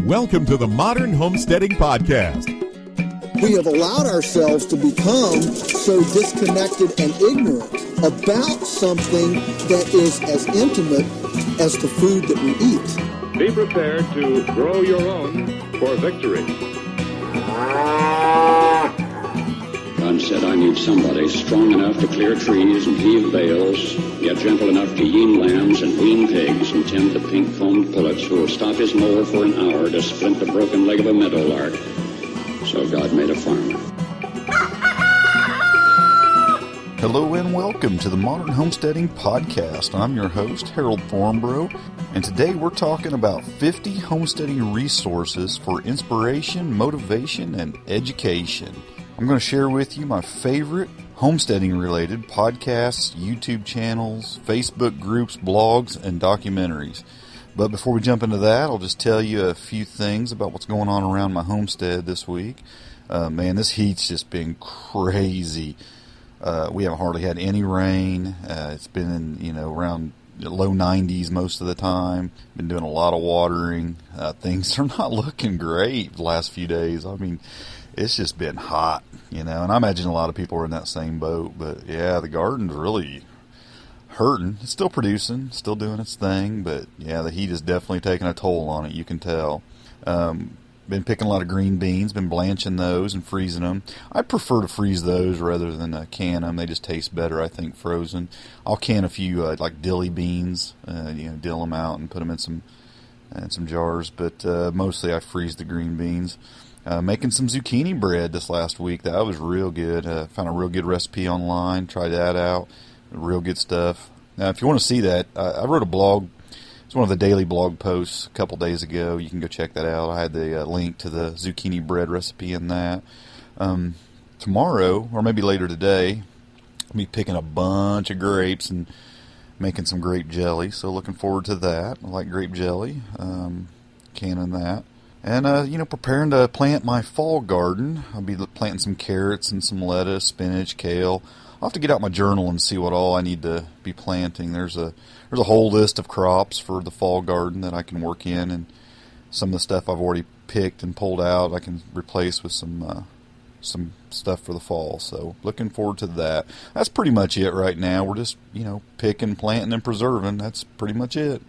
Welcome to the Modern Homesteading Podcast. We have allowed ourselves to become so disconnected and ignorant about something that is as intimate as the food that we eat. Be prepared to grow your own for victory. God said, I need somebody strong enough to clear trees and heave bales, yet gentle enough to yean lambs and wean pigs and tend the pink-combed pullets who will stop his mower for an hour to splint the broken leg of a meadowlark. So God made a farmer. Hello and welcome to the Modern Homesteading Podcast. I'm your host, Harold Thornborough, and today we're talking about 50 homesteading resources for inspiration, motivation, and education. I'm going to share with you my favorite homesteading-related podcasts, YouTube channels, Facebook groups, blogs, and documentaries. But before we jump into that, I'll just tell you a few things about what's going on around my homestead this week. Man, this heat's just been crazy. We haven't hardly had any rain. It's been in, around low 90s most of the time. Been doing a lot of watering. Things are not looking great the last few days. I mean, it's just been hot, and I imagine a lot of people are in that same boat. But yeah, the garden's really hurting. It's still producing, still doing its thing, but yeah, the heat is definitely taking a toll on it, you can tell. Been picking a lot of green beans, been blanching those and freezing them. I prefer to freeze those rather than can them. They just taste better, I think, frozen. I'll can a few like dilly beans, dill them out and put them in some jars, but mostly I freeze the green beans. Making some zucchini bread this last week. That was real good. Found a real good recipe online. Tried that out. Real good stuff. Now, if you want to see that, I wrote a blog. It's one of the daily blog posts a couple days ago. You can go check that out. I had the link to the zucchini bread recipe in that. Tomorrow, or maybe later today, I'll be picking a bunch of grapes and making some grape jelly. So looking forward to that. I like grape jelly. Canning that. And, preparing to plant my fall garden. I'll be planting some carrots and some lettuce, spinach, kale. I'll have to get out my journal and see what all I need to be planting. There's a whole list of crops for the fall garden that I can work in, and some of the stuff I've already picked and pulled out I can replace with some stuff for the fall. So looking forward to that. That's pretty much it right now. We're just, picking, planting, and preserving. That's pretty much it.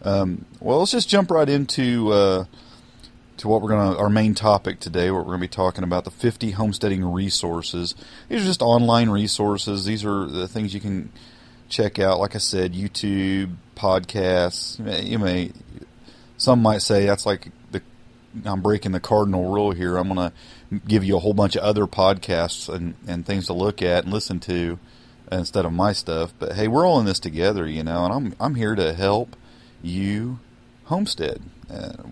Well, let's just jump right into to what our main topic today, what we're going to be talking about, the 50 homesteading resources. These are just online resources. These are the things you can check out. Like I said, YouTube, podcasts. Some might say that's like I'm breaking the cardinal rule here. I'm going to give you a whole bunch of other podcasts and things to look at and listen to instead of my stuff. But hey, we're all in this together, and I'm here to help you homestead.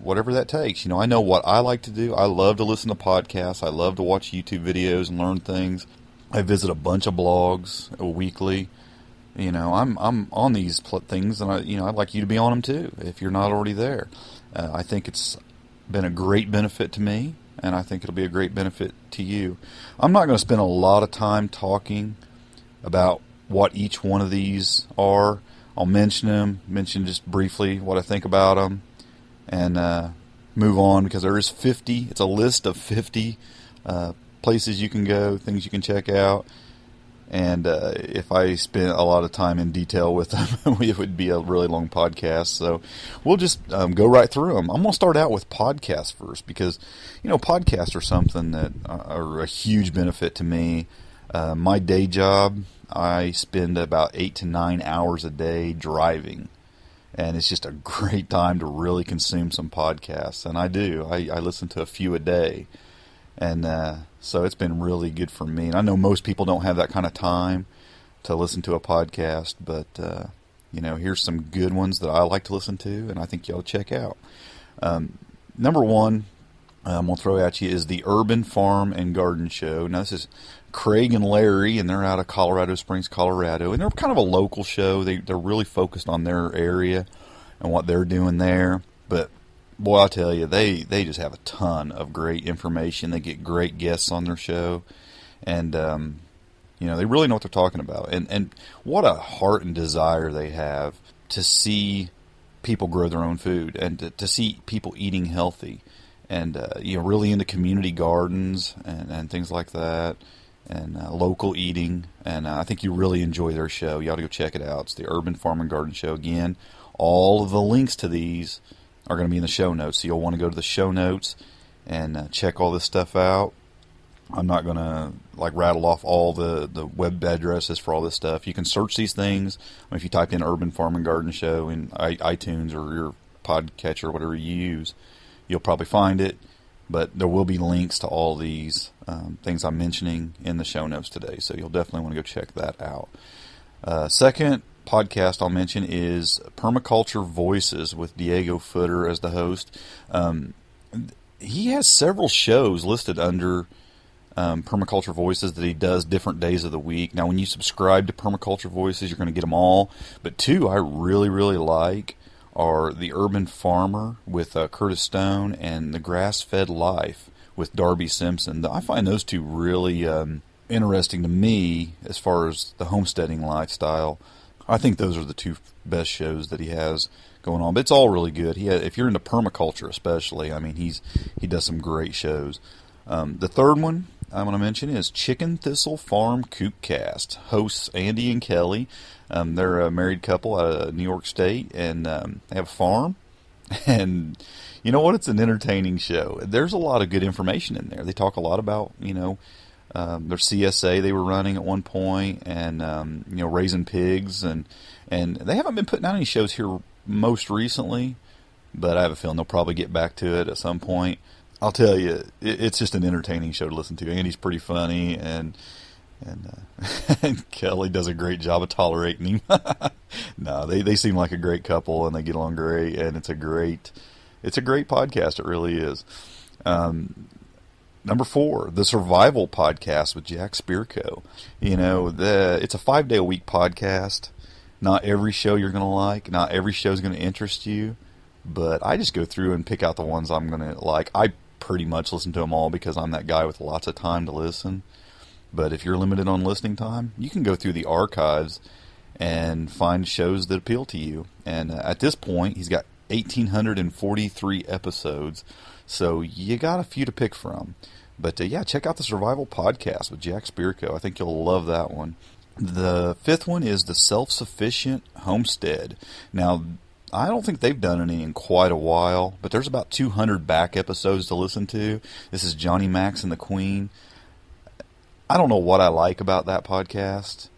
Whatever that takes. I know what I like to do. I love to listen to podcasts. I love to watch YouTube videos and learn things. I visit a bunch of blogs weekly. I'm on these things, and I'd like you to be on them too if you're not already there. I think it's been a great benefit to me, and I think it'll be a great benefit to you. I'm not going to spend a lot of time talking about what each one of these are. I'll mention just briefly what I think about them, and move on, because there is 50. It's a list of 50 places you can go, things you can check out. And if I spent a lot of time in detail with them, it would be a really long podcast. So we'll just go right through them. I'm going to start out with podcasts first, because, podcasts are something that are a huge benefit to me. My day job, I spend about 8 to 9 hours a day driving. And it's just a great time to really consume some podcasts. And I do. I listen to a few a day. And so it's been really good for me. And I know most people don't have that kind of time to listen to a podcast. But, here's some good ones that I like to listen to, and I think y'all check out. Number one I'm going to throw at you is the Urban Farm and Garden Show. Now, this is Craig and Larry, and they're out of Colorado Springs, Colorado. And they're kind of a local show. They're really focused on their area and what they're doing there. But, boy, I'll tell you, they just have a ton of great information. They get great guests on their show. And, they really know what they're talking about. And what a heart and desire they have to see people grow their own food, and to see people eating healthy, and really into community gardens and things like that, and local eating. And I think you really enjoy their show. You ought to go check it out. It's the Urban Farm and Garden Show. Again, all of the links to these are going to be in the show notes, so you'll want to go to the show notes and check all this stuff out. I'm not going to rattle off all the web addresses for all this stuff. You can search these things. If you type in Urban Farm and Garden Show in iTunes or your podcatcher or whatever you use, you'll probably find it. But there will be links to all these things I'm mentioning in the show notes today, so you'll definitely want to go check that out. Second podcast I'll mention is Permaculture Voices with Diego Footer as the host. He has several shows listed under Permaculture Voices that he does different days of the week. Now, when you subscribe to Permaculture Voices, you're going to get them all. But two I really, really like are The Urban Farmer with Curtis Stone and The Grass-Fed Life with Darby Simpson. I find those two really interesting to me as far as the homesteading lifestyle. I think those are the two best shows that he has going on. But it's all really good. If you're into permaculture especially, I mean, he does some great shows. The third one I'm going to mention is Chicken Thistle Farm CoopCast. Hosts Andy and Kelly. They're a married couple out of New York State, and they have a farm. And you know what? It's an entertaining show. There's a lot of good information in there. They talk a lot about, their CSA they were running at one point, and raising pigs, and they haven't been putting out any shows here most recently, but I have a feeling they'll probably get back to it at some point. I'll tell you, it's just an entertaining show to listen to. Andy's pretty funny, and Kelly does a great job of tolerating him. No, they seem like a great couple, and they get along great, and it's a great podcast. It really is. Number 4, the Survival Podcast with Jack Spirko. It's a 5-day-a-week podcast. Not every show you're going to like. Not every show is going to interest you. But I just go through and pick out the ones I'm going to like. I pretty much listen to them all because I'm that guy with lots of time to listen. But if you're limited on listening time, you can go through the archives and find shows that appeal to you. And at this point, he's got 1,843 episodes. So you got a few to pick from. But check out the Survival Podcast with Jack Spirko. I think you'll love that one. The 5th one is the Self-Sufficient Homestead. Now, I don't think they've done any in quite a while, but there's about 200 back episodes to listen to. This is Johnny Max and the Queen. I don't know what I like about that podcast.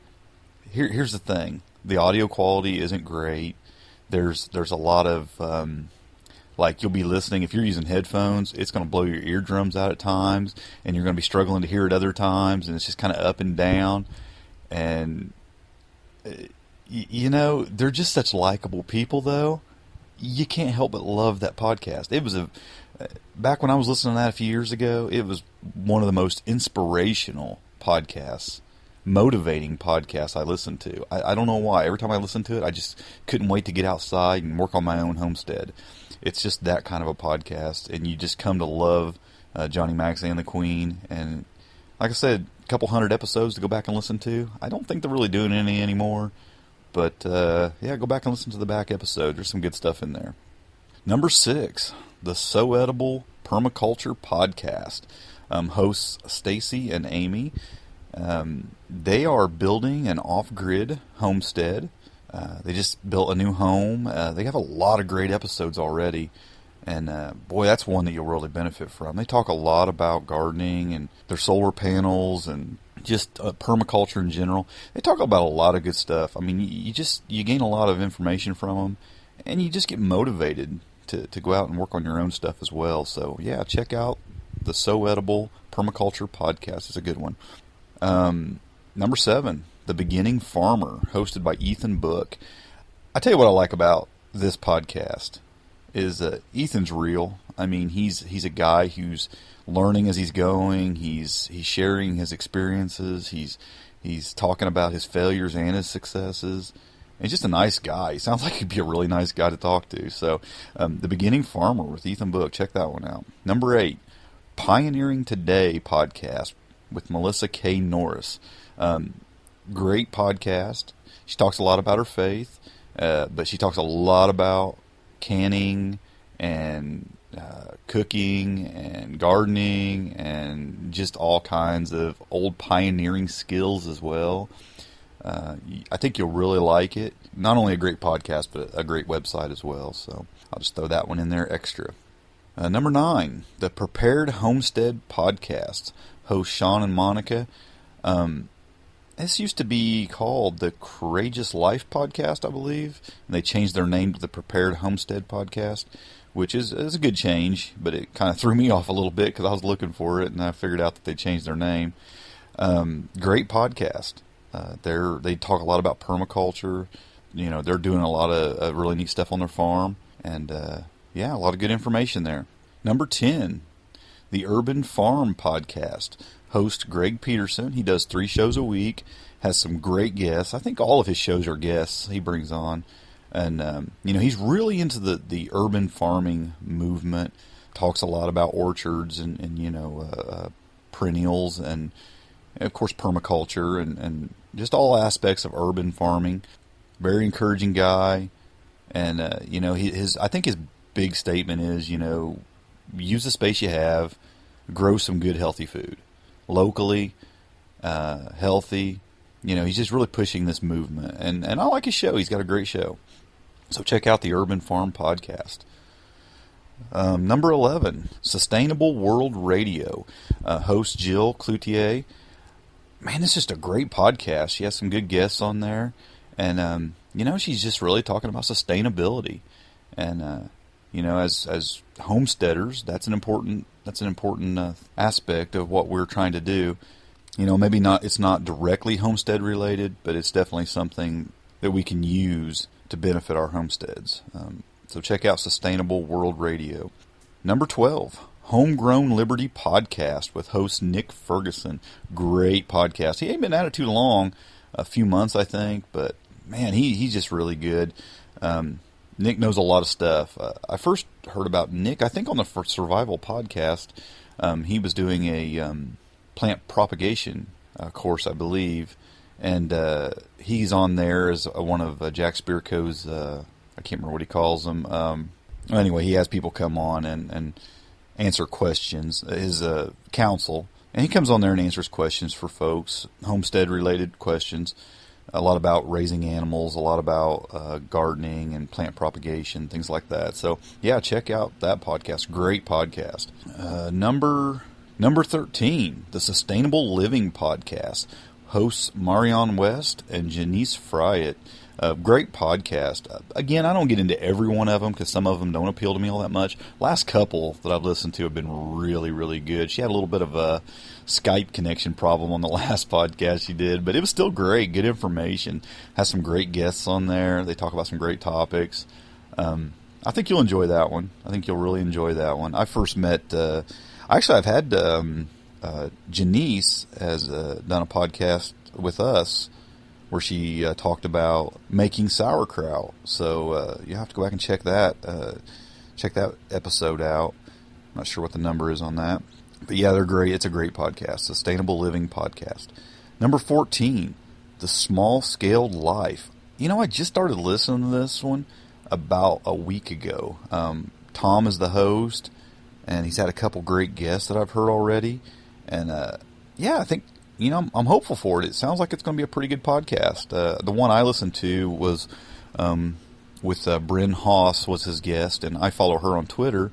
Here's the thing. The audio quality isn't great. There's a lot of, you'll be listening. If you're using headphones, it's going to blow your eardrums out at times, and you're going to be struggling to hear it other times, and it's just kind of up and down. And they're just such likable people, though. You can't help but love that podcast. It was back when I was listening to that a few years ago, it was one of the most inspirational podcasts, motivating podcasts I listened to. I don't know why. Every time I listened to it, I just couldn't wait to get outside and work on my own homestead. It's just that kind of a podcast, and you just come to love Johnny Max and the Queen. And like I said, a couple hundred episodes to go back and listen to. I don't think they're really doing any anymore. But, go back and listen to the back episode. There's some good stuff in there. Number 6, the So Edible Permaculture Podcast. Hosts Stacy and Amy. They are building an off-grid homestead. They just built a new home. They have a lot of great episodes already. And, that's one that you'll really benefit from. They talk a lot about gardening and their solar panels and just permaculture in general. They talk about a lot of good stuff. I mean, you gain a lot of information from them, and you just get motivated to go out and work on your own stuff as well. So, check out the So Edible Permaculture Podcast. It's a good one. Number 7, The Beginning Farmer, hosted by Ethan Book. I tell you what I like about this podcast is Ethan's real. I mean, he's a guy who's learning as he's going. He's sharing his experiences. He's talking about his failures and his successes. He's just a nice guy. He sounds like he'd be a really nice guy to talk to. So, The Beginning Farmer with Ethan Book. Check that one out. Number 8, Pioneering Today podcast with Melissa K. Norris. Great podcast. She talks a lot about her faith, but she talks a lot about canning and cooking and gardening and just all kinds of old pioneering skills as well. I think you'll really like it. Not only a great podcast, but a great website as well. So I'll just throw that one in there extra. Number 9, the Prepared Homestead podcast. Hosts Sean and Monica. This used to be called the Courageous Life podcast, I believe. And they changed their name to the Prepared Homestead podcast, which is a good change, but it kind of threw me off a little bit because I was looking for it, and I figured out that they changed their name. Great podcast. They talk a lot about permaculture. You know, they're doing a lot of really neat stuff on their farm, and a lot of good information there. Number 10, the Urban Farm podcast. Host Greg Peterson. He does 3 shows a week, has some great guests. I think all of his shows are guests he brings on. And, he's really into the urban farming movement, talks a lot about orchards and perennials and, of course, permaculture and just all aspects of urban farming. Very encouraging guy. And, I think his big statement is, use the space you have, grow some good, healthy food. Locally, healthy. He's just really pushing this movement. And I like his show. He's got a great show. So check out the Urban Farm podcast. Number 11, Sustainable World Radio. Host Jill Cloutier. Man, this is just a great podcast. She has some good guests on there. And, she's just really talking about sustainability. And, as homesteaders, that's an important aspect of what we're trying to do. Maybe it's not directly homestead related, but it's definitely something that we can use to benefit our homesteads. So check out Sustainable World Radio. Number 12, Homegrown Liberty podcast with host Nick Ferguson. Great podcast. He ain't been at it too long, a few months I think, but man, he's just really good. Nick knows a lot of stuff. I first heard about Nick, I think, on the Survival podcast. He was doing a plant propagation course, I believe, and he's on there as one of Jack Spirko's, I can't remember what he calls them. Anyway, he has people come on and answer questions, his counsel, and he comes on there and answers questions for folks, homestead-related questions. A lot about raising animals, a lot about gardening and plant propagation, things like that. So, yeah, check out that podcast. Great podcast. Number 13, the Sustainable Living podcast. Hosts Marianne West and Janice Fryatt. Great podcast. Again, I don't get into every one of them because some of them don't appeal to me all that much. Last couple that I've listened to have been really, really good. She had a little bit of a Skype connection problem on the last podcast she did, but it was still great. Good information. Has some great guests on there. They talk about some great topics. I think you'll enjoy that one. I think you'll really enjoy that one. I first met... Actually, I've had Janice has done a podcast with us where she talked about making sauerkraut. So you have to go back and check that episode out. I'm not sure what the number is on that. But yeah, they're great. It's a great podcast. Sustainable Living podcast. Number 14, The Small Scaled Life. I just started listening to this one about a week ago. Tom is the host, and he's had a couple great guests that I've heard already. And I think, I'm hopeful for it. It sounds like it's going to be a pretty good podcast. The one I listened to was with Bryn Haas was his guest, and I follow her on Twitter,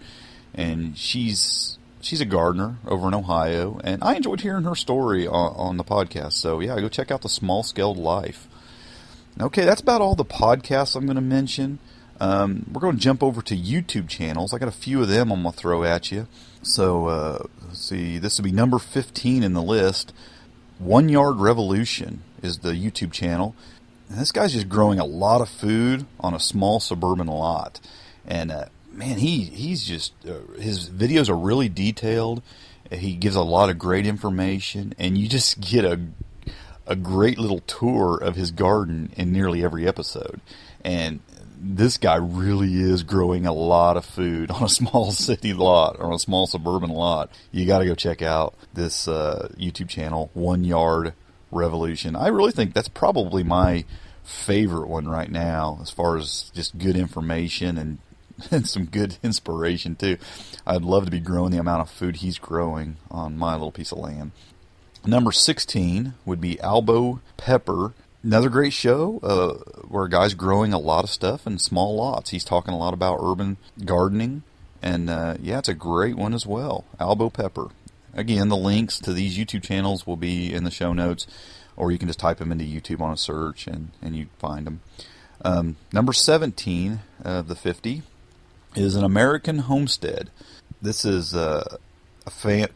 and she's a gardener over in Ohio, and I enjoyed hearing her story on the podcast. So, yeah, go check out The Small Scaled Life. Okay, that's about all the podcasts I'm going to mention. We're going to jump over to YouTube channels. I got a few of them I'm going to throw at you. So, let's see. This will be number 15 in the list. 1 Yard Revolution is the YouTube channel. And this guy's just growing a lot of food on a small suburban lot. And, man, he's just... his videos are really detailed. He gives a lot of great information. And you just get a great little tour of his garden in nearly every episode. And this guy really is growing a lot of food on a small city lot or on a small suburban lot. You got to go check out this YouTube channel, 1 Yard Revolution. I really think that's probably my favorite one right now as far as just good information and and some good inspiration too. I'd love to be growing the amount of food he's growing on my little piece of land. Number 16 would be AlboPepper. Another great show where a guy's growing a lot of stuff in small lots. He's talking a lot about urban gardening, and yeah, it's a great one as well. AlboPepper. Again, the links to these YouTube channels will be in the show notes, or you can just type them into YouTube on a search and you find them. Number 17 of the 50 is an American Homestead. This is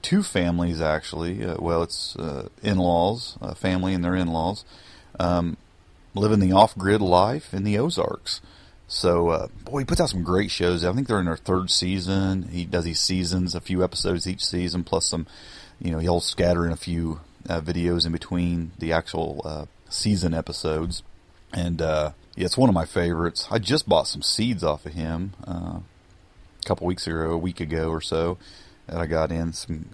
two families, actually. It's in-laws, a family and their in-laws, living the off-grid life in the Ozarks. So, he puts out some great shows. I think they're in their third season. He does these seasons, a few episodes each season, plus some, he'll scatter in a few videos in between the actual season episodes. And, yeah, it's one of my favorites. I just bought some seeds off of him a week ago or so, that I got in some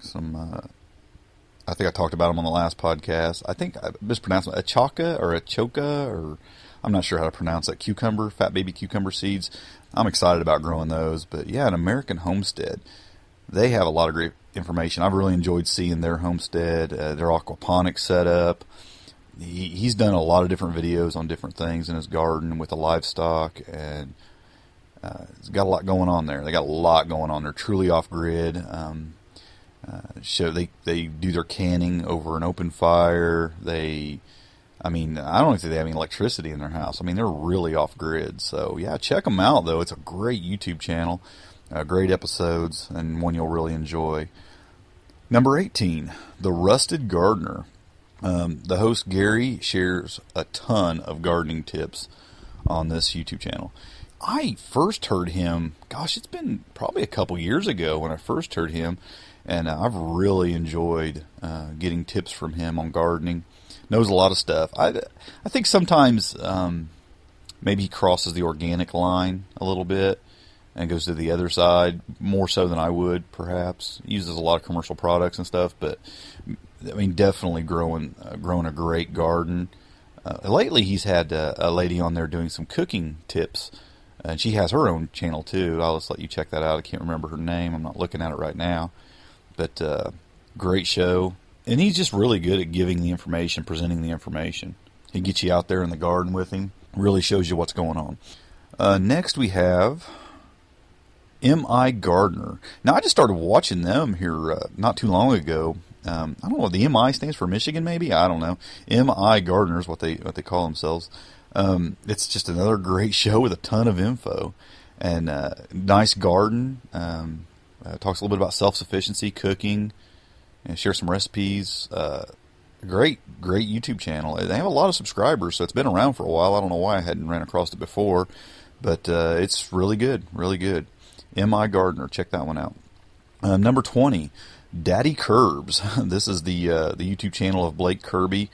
I think I talked about them on the last podcast. I think I mispronounced it, Achoka, or I'm not sure how to pronounce that. Fat baby cucumber seeds. I'm excited about growing those. But yeah, an American Homestead. They have a lot of great information. I've really enjoyed seeing their homestead, their aquaponics setup. He's done a lot of different videos on different things in his garden with the livestock, and he's got a lot going on there. They got a lot going on. They're truly off grid. They do their canning over an open fire. I don't think they have any electricity in their house. I mean, they're really off grid. So yeah, check them out though. It's a great YouTube channel, great episodes, and one you'll really enjoy. Number 18, The Rusted Gardener. The host Gary shares a ton of gardening tips on this YouTube channel. I first heard him, it's been probably a couple years ago when I first heard him, and I've really enjoyed getting tips from him on gardening. Knows a lot of stuff. I think sometimes maybe he crosses the organic line a little bit and goes to the other side, more so than I would, perhaps. He uses a lot of commercial products and stuff, but I mean, definitely growing a great garden. Lately, he's had a lady on there doing some cooking tips, and she has her own channel too. I'll just let you check that out. I can't remember her name. I'm not looking at it right now, but great show. And he's just really good at giving the information, presenting the information. He gets you out there in the garden with him. Really shows you what's going on. Next we have MIGardener. Now, I just started watching them here not too long ago. I don't know, the MI stands for Michigan, maybe? I don't know. MIGardener is what they call themselves. It's just another great show with a ton of info. And nice garden. Talks a little bit about self-sufficiency, cooking, and share some recipes. Great YouTube channel. They have a lot of subscribers, so it's been around for a while. I don't know why I hadn't ran across it before, but it's really good, really good. MIGardener, check that one out. Number 20, DaddyKirbs. This is the YouTube channel of Blake Kirby.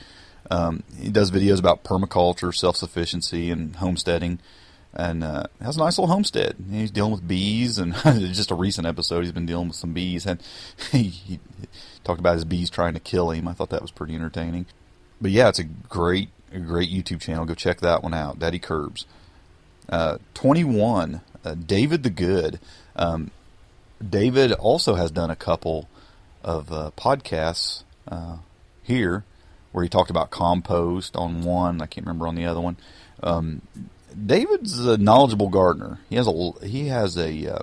He does videos about permaculture, self-sufficiency, and homesteading. And has a nice little homestead. He's dealing with bees, and just a recent episode, he's been dealing with some bees. And he talked about his bees trying to kill him. I thought that was pretty entertaining. But yeah, it's a great YouTube channel. Go check that one out, DaddyKirbs. 21, David the Good. David also has done a couple of podcasts here where he talked about compost on one. I can't remember on the other one. David's a knowledgeable gardener. He has a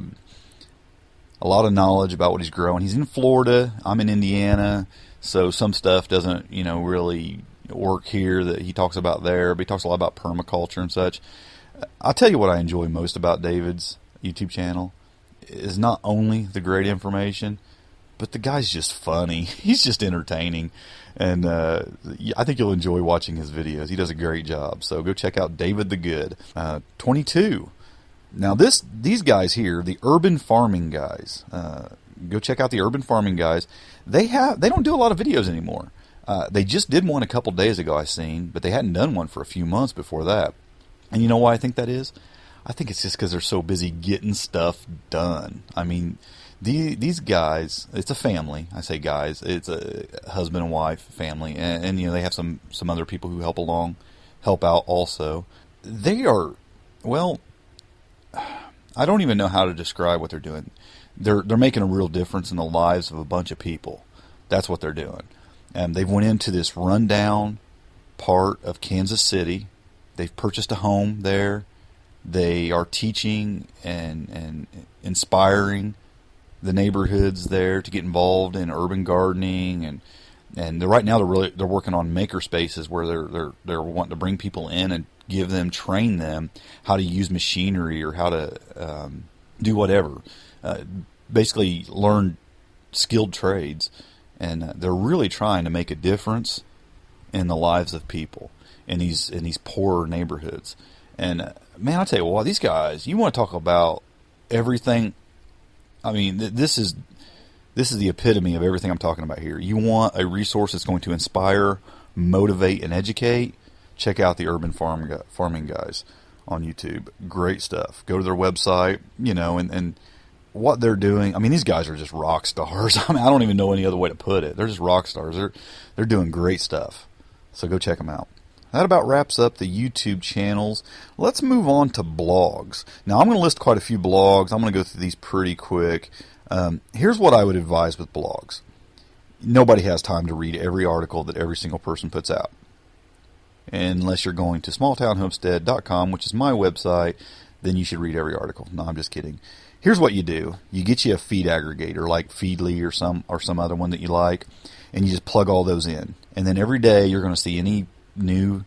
lot of knowledge about what he's growing. He's in Florida. I'm in Indiana, so some stuff doesn't, really work here that he talks about there. But he talks a lot about permaculture and such. I'll tell you what I enjoy most about David's YouTube channel is not only the great information, but the guy's just funny. He's just entertaining. And I think you'll enjoy watching his videos. He does a great job. So go check out David the Good. 22. Now these guys here, the Urban Farming Guys. Go check out the Urban Farming Guys. They don't do a lot of videos anymore. They just did one a couple days ago, I seen, but they hadn't done one for a few months before that. And you know why I think that is? I think it's just because they're so busy getting stuff done. I mean, these guys, it's a family. I say guys, it's a husband and wife family, and they have some other people who help out also. They are, well, I don't even know how to describe what they're doing. They're making a real difference in the lives of a bunch of people. That's what they're doing. And they've went into this rundown part of Kansas City. They've purchased a home there. They are teaching and inspiring the neighborhoods there to get involved in urban gardening, and right now they're working on maker spaces where they're wanting to bring people in and train them how to use machinery or how to do whatever. Basically learn skilled trades, and they're really trying to make a difference in the lives of people in these poorer neighborhoods. And man, I tell you what, these guys, you want to talk about everything. I mean, this is the epitome of everything I'm talking about here. You want a resource that's going to inspire, motivate, and educate? Check out the Urban Farming Guys on YouTube. Great stuff. Go to their website, and what they're doing. I mean, these guys are just rock stars. I mean, I don't even know any other way to put it. They're just rock stars. They're doing great stuff. So go check them out. That about wraps up the YouTube channels. Let's move on to blogs. Now, I'm going to list quite a few blogs. I'm going to go through these pretty quick. Here's what I would advise with blogs. Nobody has time to read every article that every single person puts out. Unless you're going to smalltownhomestead.com, which is my website, then you should read every article. No, I'm just kidding. Here's what you do. You get you a feed aggregator like Feedly or some other one that you like, and you just plug all those in. And then every day you're going to see any new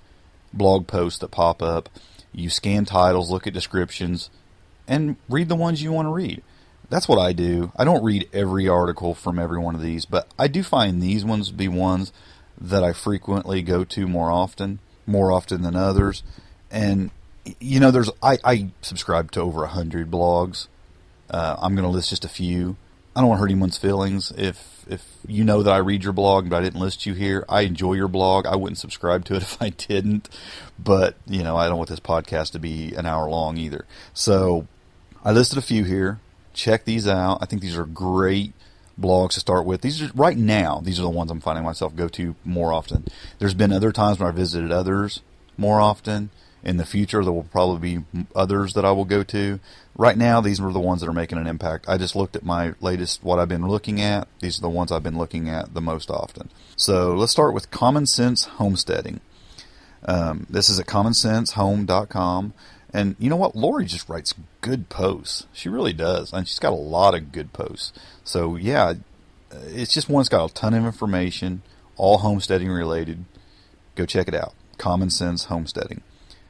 blog posts that pop up. You scan titles, look at descriptions, and read the ones you want to read. That's what I do. I don't read every article from every one of these, but I do find these ones to be ones that I frequently go to more often than others. And I subscribe to over 100 blogs. I'm going to list just a few. I don't want to hurt anyone's feelings. If you know that I read your blog, but I didn't list you here, I enjoy your blog. I wouldn't subscribe to it if I didn't. But, I don't want this podcast to be an hour long either. So I listed a few here. Check these out. I think these are great blogs to start with. These are the ones I'm finding myself go to more often. There's been other times when I visited others more often. In the future, there will probably be others that I will go to. Right now, these are the ones that are making an impact. I just looked at my latest, what I've been looking at. These are the ones I've been looking at the most often. So let's start with Common Sense Homesteading. This is at commonsensehome.com. And you know what? Lori just writes good posts. She really does. And she's got a lot of good posts. So, yeah, it's just one that's got a ton of information, all homesteading related. Go check it out. Common Sense Homesteading.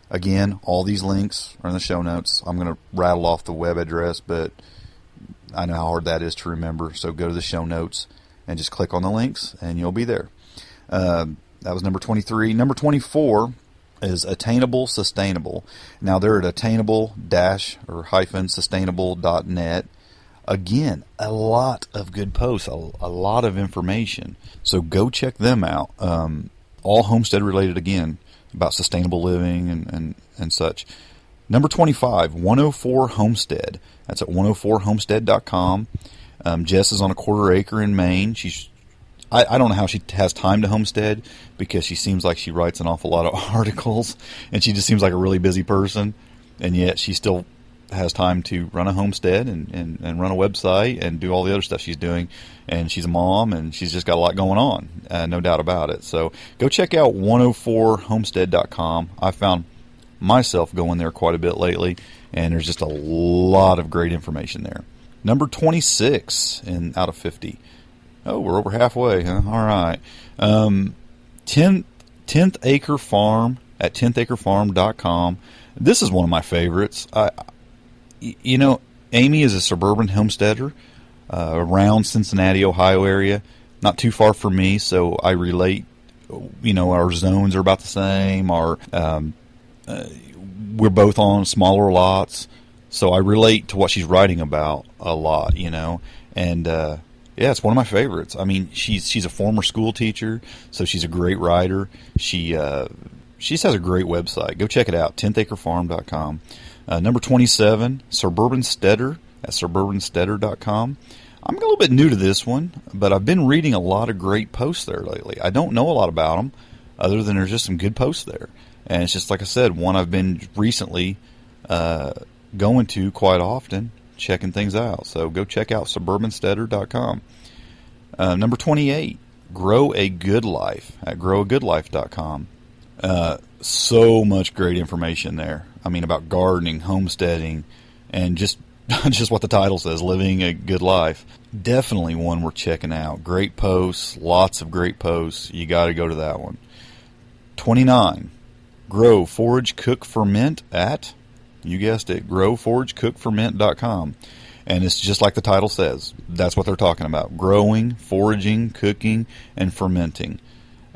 Again, all these links are in the show notes. I'm going to rattle off the web address, but I know how hard that is to remember. So go to the show notes and just click on the links, and you'll be there. That was number 23. Number 24 is Attainable Sustainable. Now, they're at attainable-sustainable.net. Again, a lot of good posts, a lot of information. So go check them out. All homestead related again, about sustainable living and such. Number 25, 104 Homestead. That's at 104homestead.com. Jess is on a quarter acre in Maine. I don't know how she has time to homestead, because she seems like she writes an awful lot of articles, and she just seems like a really busy person, and yet she still has time to run a homestead and run a website and do all the other stuff she's doing. And she's a mom, and she's just got a lot going on, no doubt about it. So go check out 104homestead.com. I found myself going there quite a bit lately, and there's just a lot of great information there. Number 26 out of 50. Oh, we're over halfway, huh? All right. 10th Acre Farm at 10thacrefarm.com. This is one of my favorites. Amy is a suburban homesteader around Cincinnati, Ohio area. Not too far from me, so I relate. Our zones are about the same. We're both on smaller lots, so I relate to what she's writing about a lot, And yeah, it's one of my favorites. I mean, she's a former school teacher, so she's a great writer. She just has a great website. Go check it out, 10thacrefarm.com. Number 27, Suburban Steader at suburbansteader.com. I'm a little bit new to this one, but I've been reading a lot of great posts there lately. I don't know a lot about them, other than there's just some good posts there. And it's just, like I said, one I've been recently going to quite often, checking things out. So go check out SuburbanSteader.com. Number 28, Grow a Good Life at GrowAGoodLife.com. So much great information there. I mean, about gardening, homesteading, and just what the title says, living a good life. Definitely one we're checking out. Great posts, lots of great posts. You got to go to that one. 29, Grow, Forage, Cook, Ferment at, you guessed it, GrowForageCookFerment.com. And it's just like the title says. That's what they're talking about. Growing, foraging, cooking, and fermenting.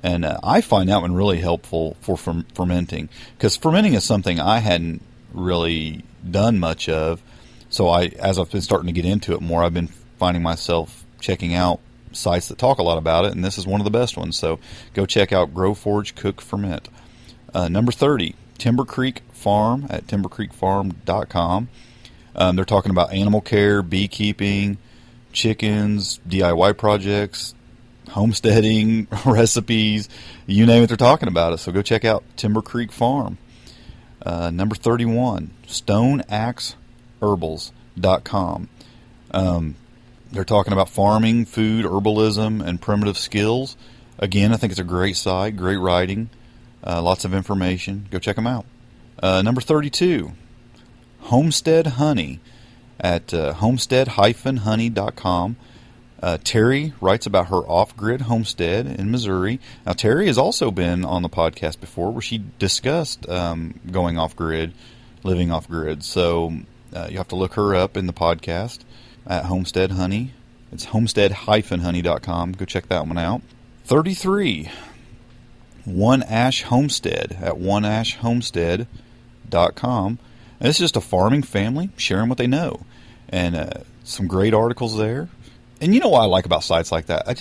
And I find that one really helpful for fermenting. Because fermenting is something I hadn't really done much of. So as I've been starting to get into it more, I've been finding myself checking out sites that talk a lot about it. And this is one of the best ones. So go check out Grow, Forage, Cook, Ferment. Number 30, Timber Creek Farm at TimberCreekFarm.com. They're talking about animal care, beekeeping, chickens, DIY projects, homesteading, recipes, you name it, they're talking about it. So go check out Timber Creek Farm. Number 31, StoneAxeHerbals.com. They're talking about farming, food, herbalism, and primitive skills. Again, I think it's a great site, great writing, lots of information. Go check them out. Number 32, Homestead-Honey at homestead-honey.com. Terry writes about her off-grid homestead in Missouri. Now, Terry has also been on the podcast before where she discussed going off-grid, living off-grid. So you have to look her up in the podcast at Homestead-Honey. It's homestead-honey.com. Go check that one out. 33, One Ash Homestead at oneashhomestead.com. And this is just a farming family sharing what they know. And some great articles there. And you know what I like about sites like that? I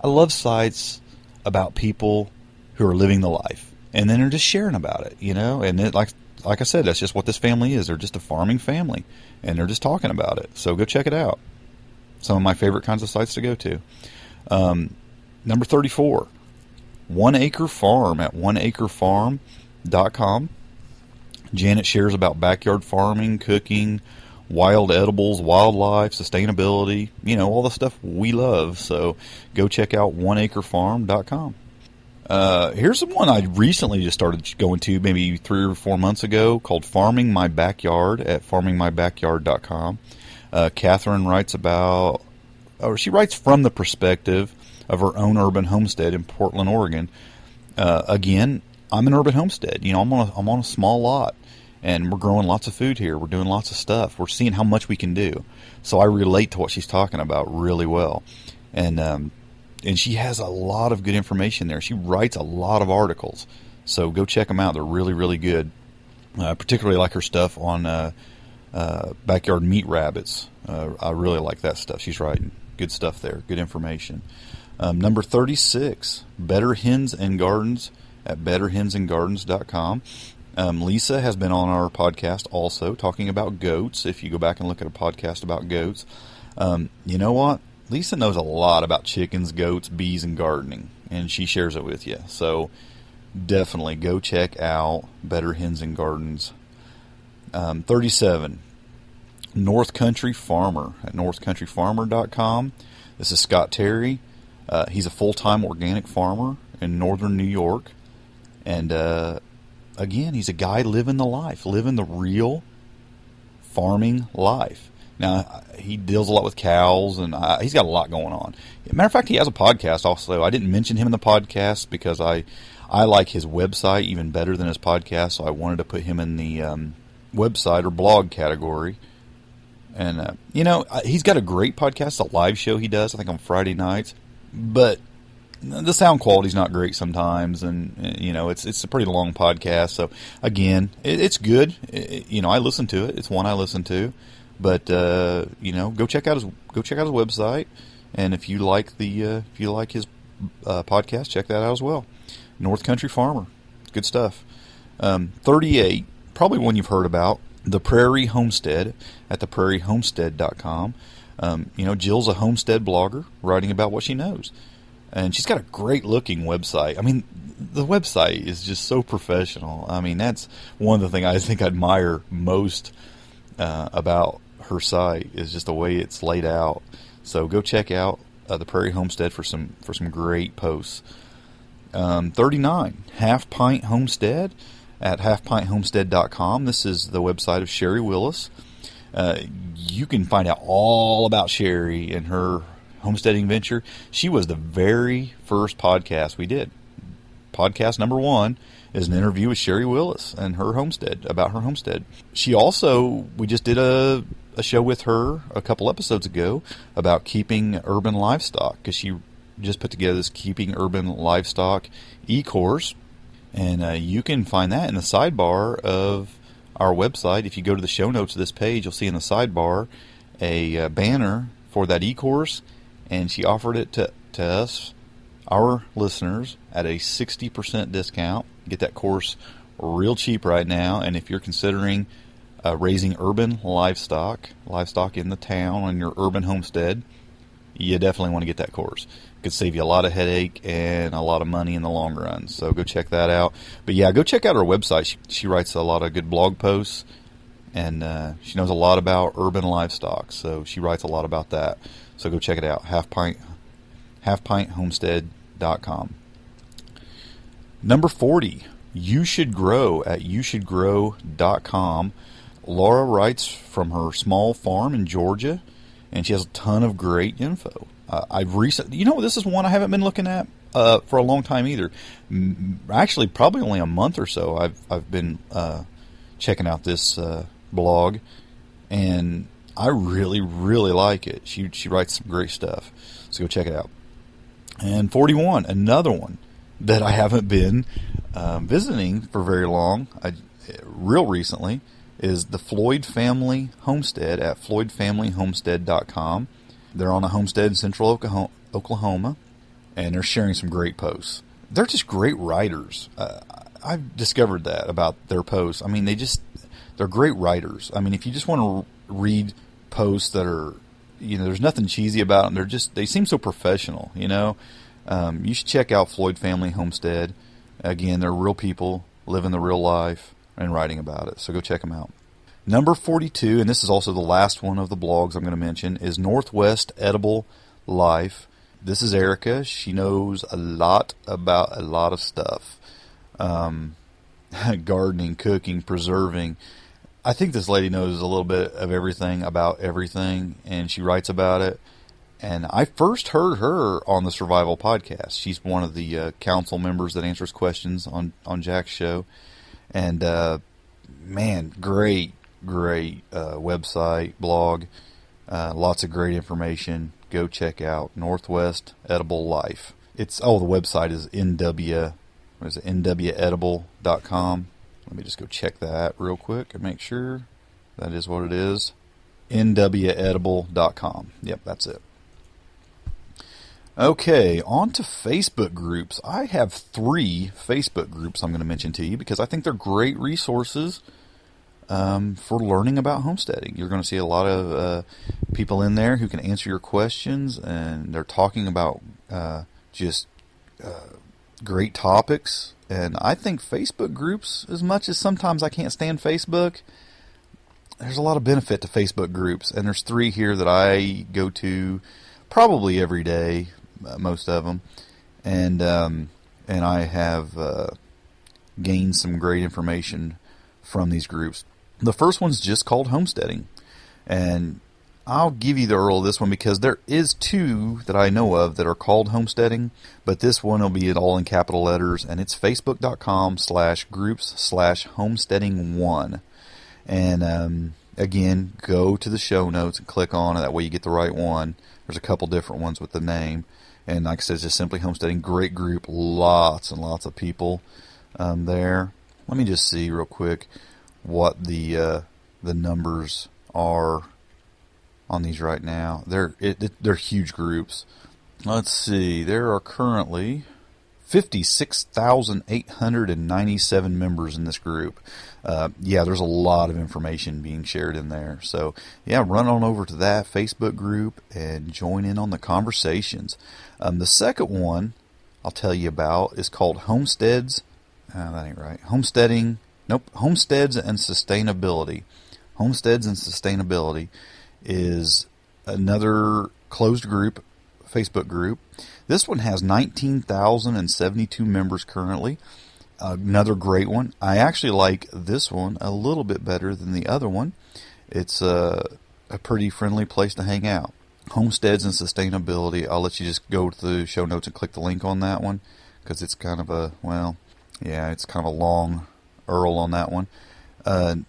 love sites about people who are living the life. And then they're just sharing about it, you know? And it, like I said, that's just what this family is. They're just a farming family. And they're just talking about it. So go check it out. Some of my favorite kinds of sites to go to. Number 34, One Acre Farm at oneacrefarm.com. Janet shares about backyard farming, cooking, wild edibles, wildlife, sustainability, you know, all the stuff we love. So go check out oneacrefarm.com. Here's the one I recently just started going to maybe 3 or 4 months ago called Farming My Backyard at farmingmybackyard.com. Catherine writes about, or she writes from the perspective of her own urban homestead in Portland, Oregon. Again, I'm an urban homestead. You know, I'm on a small lot, and we're growing lots of food here. We're doing lots of stuff. We're seeing how much we can do. So I relate to what she's talking about really well. And she has a lot of good information there. She writes a lot of articles. So go check them out. They're really, really good. Particularly like her stuff on backyard meat rabbits. I really like that stuff. She's writing good stuff there. Good information. Number 36, Better Hens and Gardens at betterhensandgardens.com. Lisa has been on our podcast also talking about goats. If you go back and look at a podcast about goats, you know what? Lisa knows a lot about chickens, goats, bees, and gardening, and she shares it with you. So definitely go check out Better Hens and Gardens. 37, North Country Farmer at northcountryfarmer.com. This is Scott Terry. He's a full-time organic farmer in northern New York. And again, he's a guy living the life, living the real farming life. Now, he deals a lot with cows, and he's got a lot going on. Matter of fact, he has a podcast also. I didn't mention him in the podcast because I like his website even better than his podcast, so I wanted to put him in the website or blog category. And, you know, he's got a great podcast, a live show he does, I think on Friday nights. But the sound quality's not great sometimes, and you know it's a pretty long podcast. So again, it's good. You know, I listen to it. It's one I listen to. But you know, go check out his website, and if you like his podcast, check that out as well. North Country Farmer, good stuff. 38, probably one you've heard about, the Prairie Homestead at theprairiehomestead.com. You know, Jill's a homestead blogger writing about what she knows. And she's got a great-looking website. I mean, the website is just so professional. I mean, that's one of the things I think I admire most about her site is just the way it's laid out. So go check out the Prairie Homestead for some great posts. 39, Half Pint Homestead at halfpinthomestead.com. This is the website of Sherry Willis. You can find out all about Sherry and her homesteading venture. She was the very first podcast we did. Podcast number 1 is an interview with Sherry Willis and her homestead, about her homestead. She also, we just did a show with her a couple episodes ago about keeping urban livestock, because she just put together this Keeping Urban Livestock e-course, and you can find that in the sidebar of our website. If you go to the show notes of this page, you'll see in the sidebar a banner for that e-course, and she offered it to us, our listeners, at a 60% discount. Get that course real cheap right now, and if you're considering raising urban livestock in the town on your urban homestead, you definitely want to get that course. It could save you a lot of headache and a lot of money in the long run. So go check that out. But yeah, go check out her website. She writes a lot of good blog posts, and she knows a lot about urban livestock. So she writes a lot about that. So go check it out. halfpinthomestead.com. Number 40, You Should Grow at youshouldgrow.com. Laura writes from her small farm in Georgia, and she has a ton of great info. This is one I haven't been looking at for a long time either. Actually, probably only a month or so. I've been checking out this blog, and I really, really like it. She writes some great stuff, so go check it out. And 41, another one that I haven't been visiting for very long, real recently, is the Floyd Family Homestead at floydfamilyhomestead.com. They're on a homestead in central Oklahoma, and they're sharing some great posts. They're just great writers. I've discovered that about their posts. I mean, they're great writers. I mean, if you just want to read posts that are, there's nothing cheesy about them. They seem so professional, you should check out Floyd Family Homestead. Again, they're real people living the real life and writing about it. So go check them out. Number 42, and this is also the last one of the blogs I'm going to mention, is Northwest Edible Life. This is Erica. She knows a lot about a lot of stuff. Gardening, cooking, preserving. I think this lady knows a little bit of everything about everything, and she writes about it. And I first heard her on the Survival Podcast. She's one of the council members that answers questions on Jack's show. And, great website, blog, lots of great information. Go check out Northwest Edible Life. The website is nwedible.com. Let me just go check that real quick and make sure that is what it is. nwedible.com. Yep, that's it. Okay, on to Facebook groups. I have 3 Facebook groups I'm going to mention to you because I think they're great resources for learning about homesteading. You're going to see a lot of people in there who can answer your questions, and they're talking about great topics. And I think Facebook groups, as much as sometimes I can't stand Facebook, there's a lot of benefit to Facebook groups. And there's 3 here that I go to probably every day. Most of them, and I have gained some great information from these groups. The first one's just called Homesteading, and I'll give you the URL of this one because there is 2 that I know of that are called Homesteading, but this one will be all in capital letters, and it's facebook.com/groups/homesteading1. And again, go to the show notes and click on it. That way you get the right one. There's a couple different ones with the name. And like I said, it's just simply Homesteading. Great group. Lots and lots of people there. Let me just see real quick what the numbers are on these right now. They're huge groups. Let's see. There are currently 56,897 members in this group. There's a lot of information being shared in there. So, run on over to that Facebook group and join in on the conversations. The second one I'll tell you about is called Homesteads. That ain't right. Homesteading. Nope. Homesteads and Sustainability. Homesteads and Sustainability is another closed group, Facebook group. This one has 19,072 members currently. Another great one. I actually like this one a little bit better than the other one. It's a pretty friendly place to hang out. Homesteads and Sustainability, I'll let you just go to the show notes and click the link on that one, because it's kind of a, it's kind of a long URL on that one. And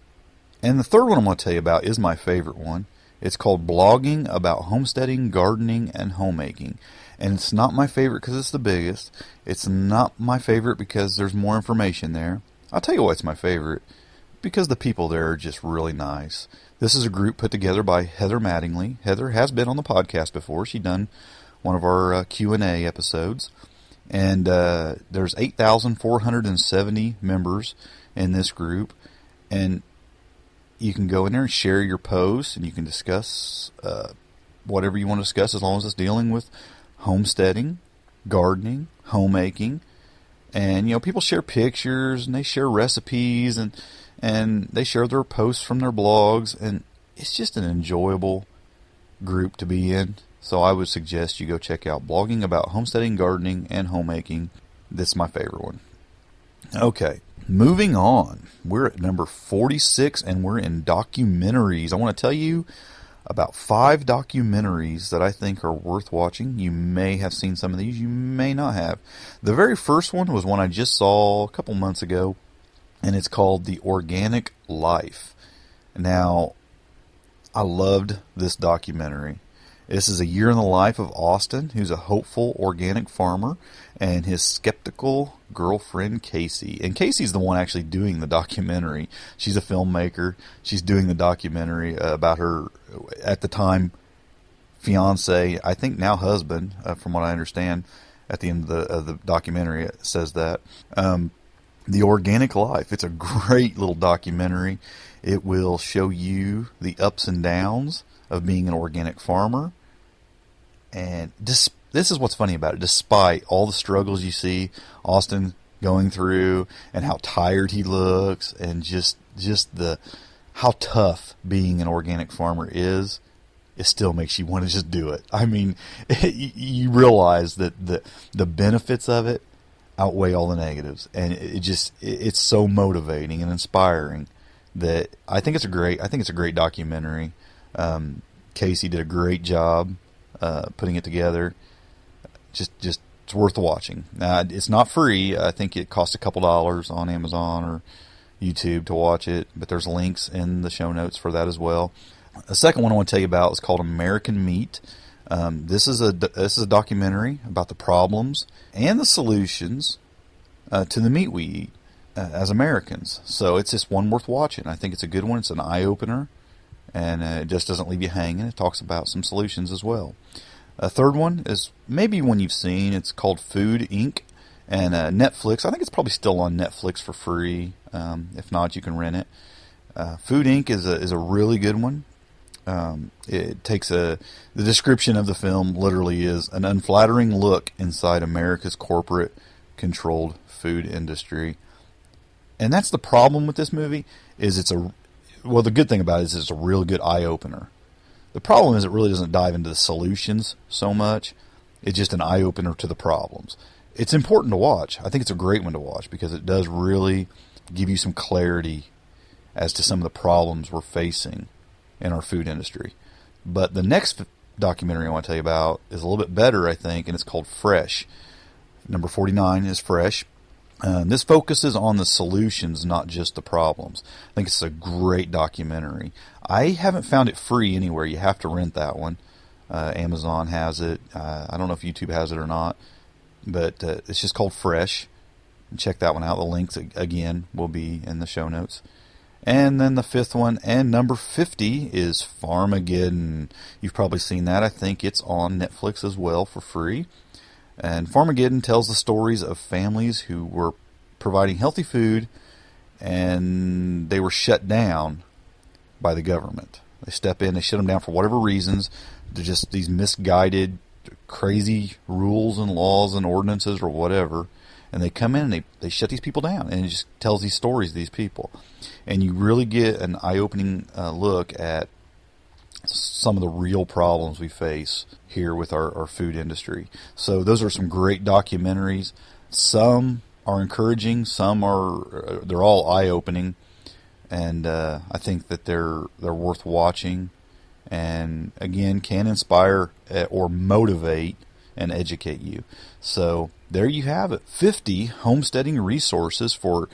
the third one I'm going to tell you about is my favorite one. It's called Blogging About Homesteading, Gardening, and Homemaking. And it's not my favorite because it's the biggest. It's not my favorite because there's more information there. I'll tell you why it's my favorite. Because the people there are just really nice. This is a group put together by Heather Mattingly. Heather has been on the podcast before. She's done one of our Q&A episodes. And there's 8,470 members in this group. And you can go in there and share your posts, and you can discuss whatever you want to discuss, as long as it's dealing with homesteading, gardening, homemaking. And, people share pictures, and they share recipes, and they share their posts from their blogs, and it's just an enjoyable group to be in. So I would suggest you go check out Blogging About Homesteading, Gardening, and Homemaking. This is my favorite one. Okay, moving on. We're at number 46, and we're in documentaries. I want to tell you about 5 documentaries that I think are worth watching. You may have seen some of these, you may not have. The very first one was one I just saw a couple months ago, and it's called The Organic Life. Now, I loved this documentary. This is a year in the life of Austin, who's a hopeful organic farmer, and his skeptical girlfriend, Casey. And Casey's the one actually doing the documentary. She's a filmmaker. She's doing the documentary about her, at the time, fiance, I think now husband, from what I understand. At the end of the documentary, it says that. The Organic Life. It's a great little documentary. It will show you the ups and downs of being an organic farmer. And this is what's funny about it. Despite all the struggles you see Austin going through, and how tired he looks, and just how tough being an organic farmer is, it still makes you want to just do it. I mean, you realize that the benefits of it outweigh all the negatives, and it's so motivating and inspiring that I think it's a great documentary. Casey did a great job putting it together. Just it's worth watching. It's not free. I think it costs a couple dollars on Amazon or YouTube to watch it, but there's links in the show notes for that as well. The second one I want to tell you about is called American Meat. This is a documentary about the problems and the solutions to the meat we eat as Americans. So it's just one worth watching. I think it's a good one. It's an eye-opener, and it just doesn't leave you hanging. It talks about some solutions as well. A third one is maybe one you've seen. It's called Food Inc. and Netflix. I think it's probably still on Netflix for free. If not, you can rent it. Food Inc. is a really good one. It takes the description of the film literally is an unflattering look inside America's corporate controlled food industry. And that's the problem with this movie, is the good thing about it is it's a real good eye-opener. The problem is it really doesn't dive into the solutions so much. It's just an eye-opener to the problems. It's important to watch. I think it's a great one to watch because it does really give you some clarity as to some of the problems we're facing in our food industry. But the next documentary I want to tell you about is a little bit better, I think, and it's called Fresh. Number 49 is Fresh. This focuses on the solutions, not just the problems. I think it's a great documentary. I haven't found it free anywhere. You have to rent that one. Amazon has it. I don't know if YouTube has it or not, but it's just called Fresh. Check that one out. The links, again, will be in the show notes. And then the fifth one, and number 50, is Farmageddon. You've probably seen that. I think it's on Netflix as well for free. And Farmageddon tells the stories of families who were providing healthy food, and they were shut down by the government. They step in, they shut them down for whatever reasons. They're just these misguided, crazy rules and laws and ordinances or whatever. And they come in and they shut these people down, and it just tells these stories of these people. And you really get an eye-opening look at some of the real problems we face here with our food industry. So those are some great documentaries. Some are encouraging, they're all eye-opening, and I think that they're worth watching, and again can inspire or motivate and educate you. So there you have it, 50 homesteading resources for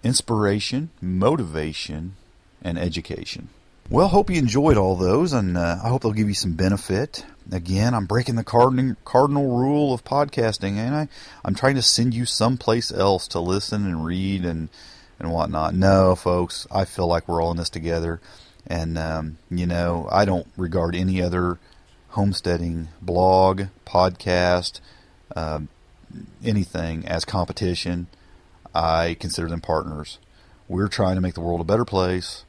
inspiration, motivation, and education. Well, hope you enjoyed all those, and I hope they'll give you some benefit. Again, I'm breaking the cardinal rule of podcasting, and I'm trying to send you someplace else to listen and read and whatnot. No, folks, I feel like we're all in this together, and I don't regard any other homesteading blog, podcast, anything as competition. I consider them partners. We're trying to make the world a better place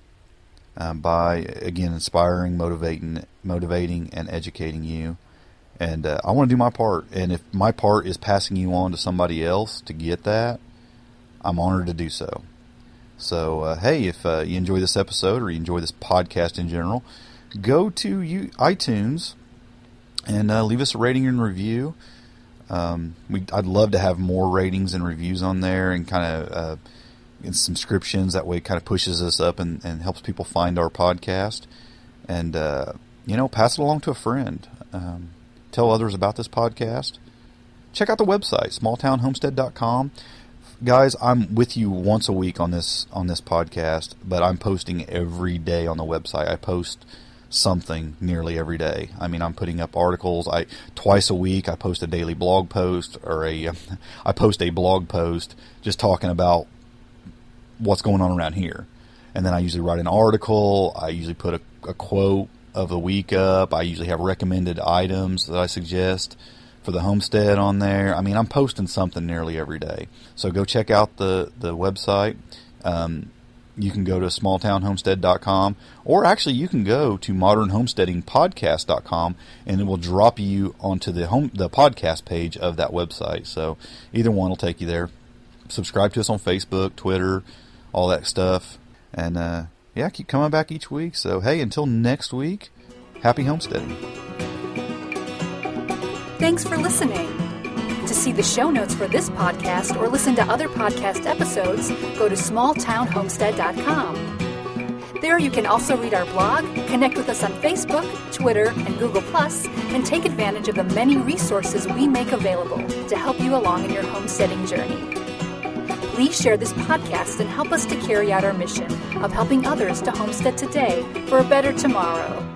by, again, inspiring, motivating, and educating you. And I want to do my part. And if my part is passing you on to somebody else to get that, I'm honored to do so. So, hey, if you enjoy this episode or you enjoy this podcast in general, go to iTunes and leave us a rating and review. I'd love to have more ratings and reviews on there, and kind of subscriptions. That way it kind of pushes us up and helps people find our podcast. And, pass it along to a friend. Tell others about this podcast. Check out the website, smalltownhomestead.com. Guys, I'm with you once a week on this podcast, but I'm posting every day on the website. I post something nearly every day. I mean, I'm putting up articles. Twice a week I post a daily blog post, or I post a blog post just talking about what's going on around here. And then I usually write an article. I usually put a quote of the week up. I usually have recommended items that I suggest for the homestead on there. I mean, I'm posting something nearly every day. So go check out the website. You can go to smalltownhomestead.com, or actually you can go to modernhomesteadingpodcast.com, and it will drop you onto the podcast page of that website. So either one will take you there. Subscribe to us on Facebook, Twitter, all that stuff. And keep coming back each week. So hey, until next week, happy homesteading. Thanks for listening. To see the show notes for this podcast or listen to other podcast episodes, go to smalltownhomestead.com. There you can also read our blog, connect with us on Facebook, Twitter, and Google+, and take advantage of the many resources we make available to help you along in your homesteading journey. Please share this podcast and help us to carry out our mission of helping others to homestead today for a better tomorrow.